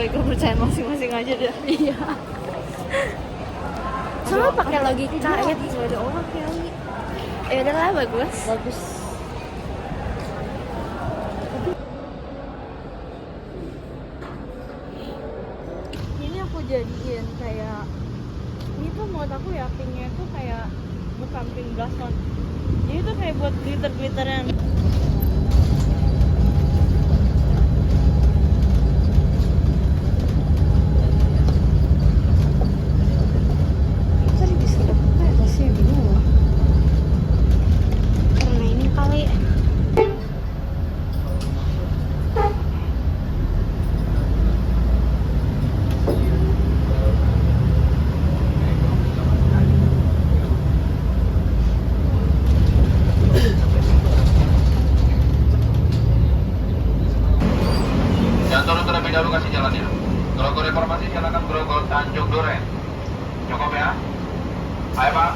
sesuai kepercayaan masing-masing aja deh. Iya. Soalnya pakai logika ya. Gak ada orang kali. Ya udahlah, bagus. Bagus. Ini aku jadiin kayak, ini tuh menurut aku ya pinknya tuh kayak bukan pink blush-on. Jadi tuh kayak buat glitter-glitteran. Tadi bisa dapat apa sih bingung loh. Karena ini kali. Yang turun terlebih dahulu kasih jalannya. Grogol Reformasi silakan Grogol Tanjung Duren. Cukup ya? Ayo Pak.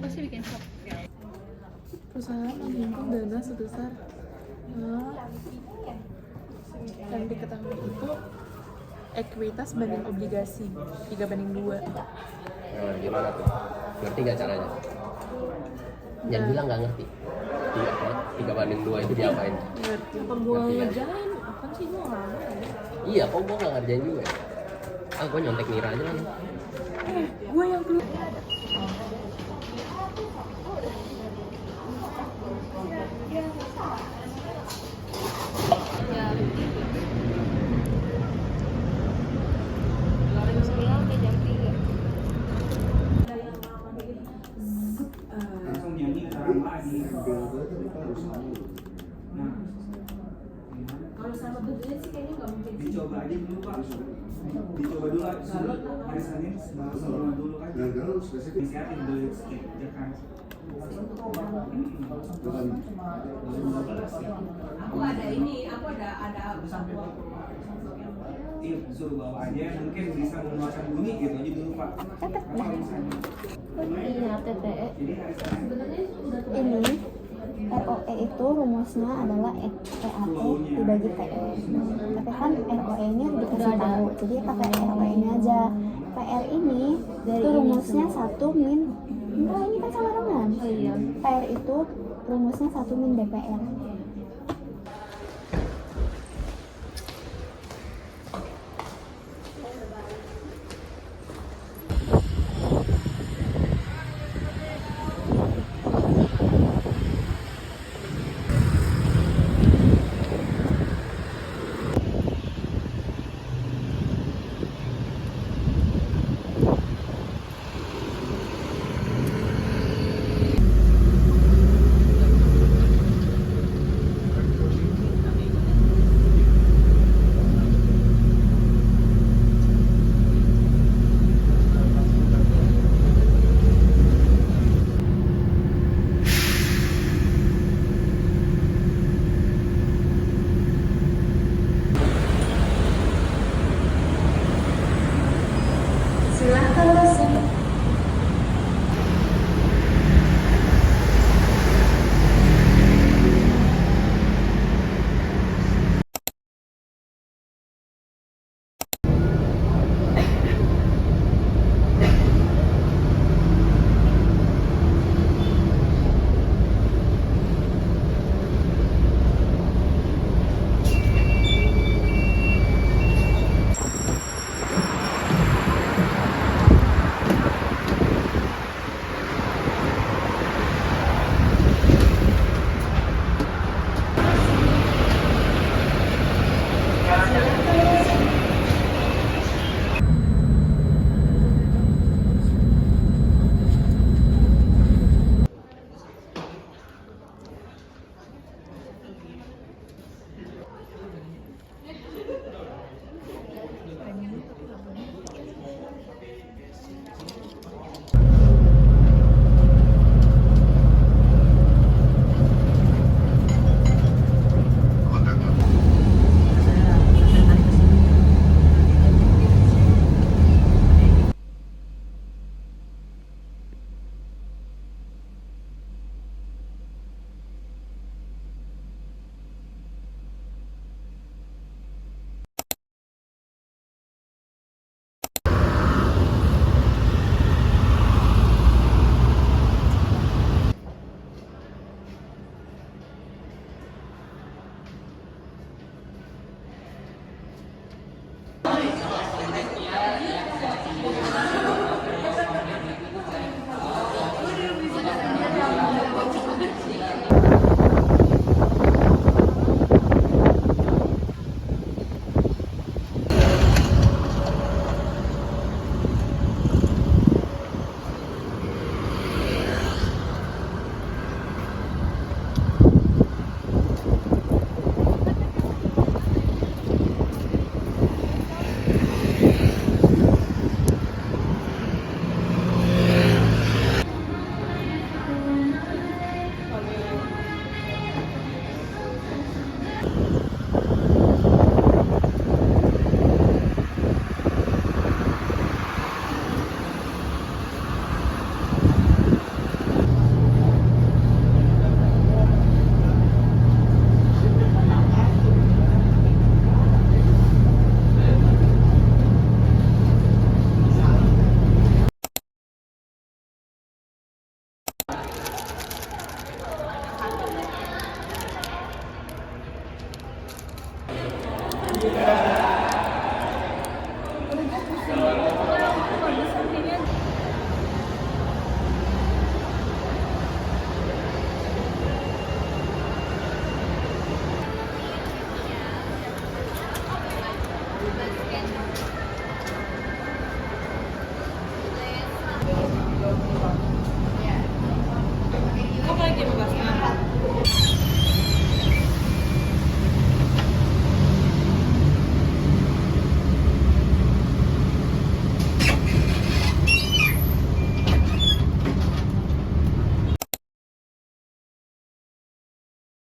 Pasti bikin shock. Perusahaan menghimpun dana sebesar yang diketahui itu ekuitas banding obligasi 3:2. Gimana tuh? Ngerti nggak caranya? Jangan bilang nggak ngerti. 3:2 itu diapain? Ngerti. Apa gua Ngerti kan? ngerjain? Apa sih gua nggak ngerti. Iya, kok gua nggak ngerjain juga? Gua nyontek Mira aja lah. Gue yang keluar. Ya. Jam 9 sampai jam 3. Langsung nyanyi sekarang lagi. Nah, Kalau sama tujuannya sih kayaknya nggak mungkin. dicoba aja dulu Pak. Dicoba dulu hari Senin sebelum dulu kan. Inisiatif dulu skip jangan. Aku ada ini, aku ada Iya, suruh bawa aja mungkin bisa mengeluarkan bunyi gitu aja dulu Pak. Iya, TTE. Jadi hari Senin sebenarnya itu udah Ini E itu rumusnya adalah PAT dibagi PE. Tapi kan ROE ini udah dikasih tahu, jadi pakai ROE ini aja. PR ini itu rumusnya 1 min, enggak ini kan samaran. PR itu rumusnya 1 min DPR.